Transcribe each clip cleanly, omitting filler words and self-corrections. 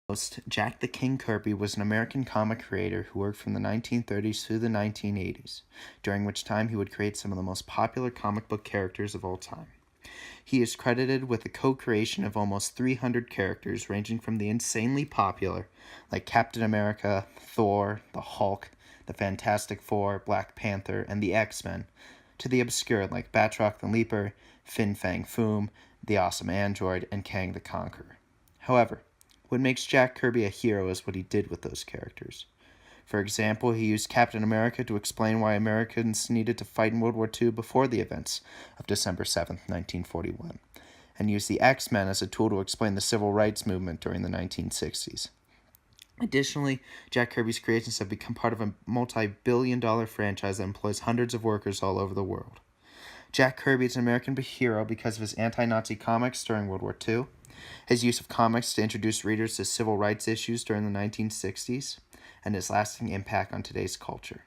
Host, Jack the King Kirby was an American comic creator who worked from the 1930s through the 1980s, during which time he would create some of the most popular comic book characters of all time. He is credited with the co-creation of almost 300 characters ranging from the insanely popular, like Captain America, Thor, the Hulk, the Fantastic Four, Black Panther, and the X-Men, to the obscure like Batroc the Leaper, Fin Fang Foom, the Awesome Android, and Kang the Conqueror. However, what makes Jack Kirby a hero is what he did with those characters. For example, he used Captain America to explain why Americans needed to fight in World War II before the events of December 7th, 1941, and used the X-Men as a tool to explain the civil rights movement during the 1960s. Additionally, Jack Kirby's creations have become part of a multi-billion-dollar franchise that employs hundreds of workers all over the world. Jack Kirby is an American hero because of his anti-Nazi comics during World War II, his use of comics to introduce readers to civil rights issues during the 1960s, and his lasting impact on today's culture.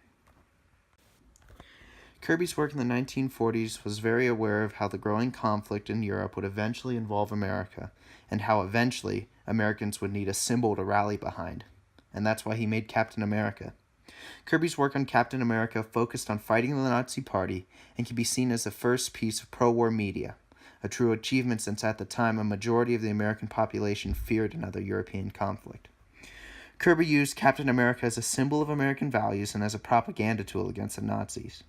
Kirby's work in the 1940s was very aware of how the growing conflict in Europe would eventually involve America, and how eventually Americans would need a symbol to rally behind, and that's why he made Captain America. Kirby's work on Captain America focused on fighting the Nazi Party and can be seen as the first piece of pro-war media, a true achievement since at the time a majority of the American population feared another European conflict. Kirby used Captain America as a symbol of American values and as a propaganda tool against the Nazis.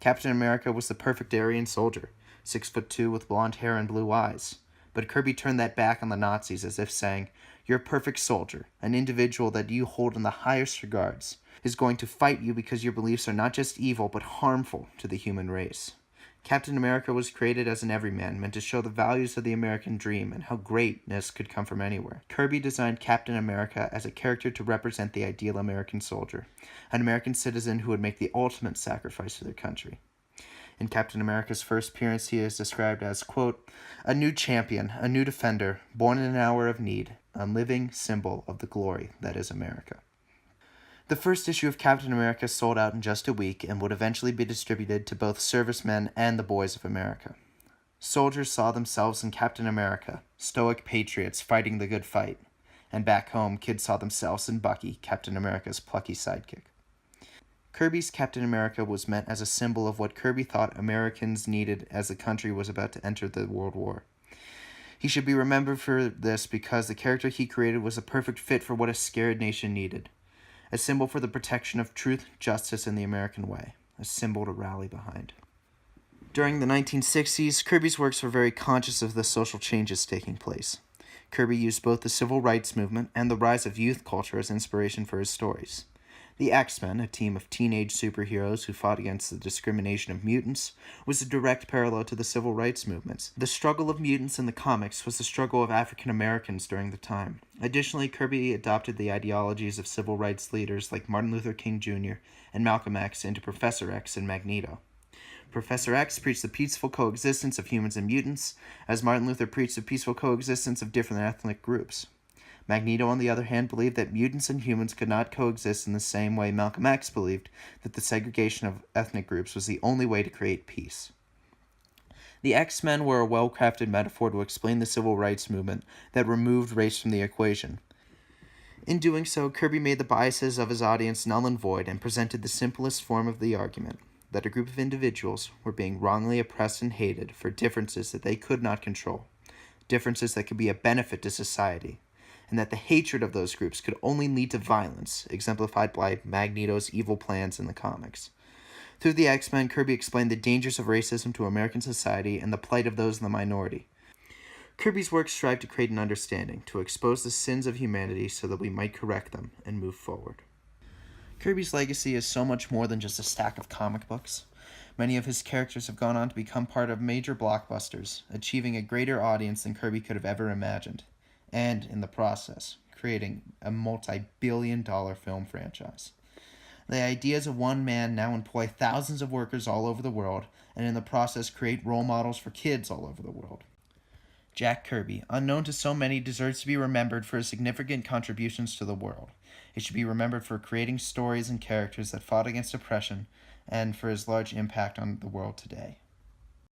Captain America was the perfect Aryan soldier, 6'2" with blonde hair and blue eyes. But Kirby turned that back on the Nazis as if saying, "You're a perfect soldier, an individual that you hold in the highest regards, is going to fight you because your beliefs are not just evil but harmful to the human race." Captain America was created as an everyman, meant to show the values of the American dream and how greatness could come from anywhere. Kirby designed Captain America as a character to represent the ideal American soldier, an American citizen who would make the ultimate sacrifice for their country. In Captain America's first appearance, he is described as, quote, "a new champion, a new defender, born in an hour of need, a living symbol of the glory that is America." The first issue of Captain America sold out in just a week and would eventually be distributed to both servicemen and the boys of America. Soldiers saw themselves in Captain America, stoic patriots fighting the good fight, and back home, kids saw themselves in Bucky, Captain America's plucky sidekick. Kirby's Captain America was meant as a symbol of what Kirby thought Americans needed as the country was about to enter the World War. He should be remembered for this because the character he created was a perfect fit for what a scared nation needed. A symbol for the protection of truth, justice, and the American way. A symbol to rally behind. During the 1960s, Kirby's works were very conscious of the social changes taking place. Kirby used both the civil rights movement and the rise of youth culture as inspiration for his stories. The X-Men, a team of teenage superheroes who fought against the discrimination of mutants, was a direct parallel to the civil rights movements. The struggle of mutants in the comics was the struggle of African Americans during the time. Additionally, Kirby adopted the ideologies of civil rights leaders like Martin Luther King Jr. and Malcolm X into Professor X and Magneto. Professor X preached the peaceful coexistence of humans and mutants, as Martin Luther preached the peaceful coexistence of different ethnic groups. Magneto, on the other hand, believed that mutants and humans could not coexist in the same way Malcolm X believed that the segregation of ethnic groups was the only way to create peace. The X-Men were a well-crafted metaphor to explain the civil rights movement that removed race from the equation. In doing so, Kirby made the biases of his audience null and void and presented the simplest form of the argument, that a group of individuals were being wrongly oppressed and hated for differences that they could not control, differences that could be a benefit to society, and that the hatred of those groups could only lead to violence, exemplified by Magneto's evil plans in the comics. Through the X-Men, Kirby explained the dangers of racism to American society and the plight of those in the minority. Kirby's work strived to create an understanding, to expose the sins of humanity so that we might correct them and move forward. Kirby's legacy is so much more than just a stack of comic books. Many of his characters have gone on to become part of major blockbusters, achieving a greater audience than Kirby could have ever imagined, and, in the process, creating a multi-billion-dollar film franchise. The ideas of one man now employ thousands of workers all over the world, and in the process create role models for kids all over the world. Jack Kirby, unknown to so many, deserves to be remembered for his significant contributions to the world. He should be remembered for creating stories and characters that fought against oppression, and for his large impact on the world today.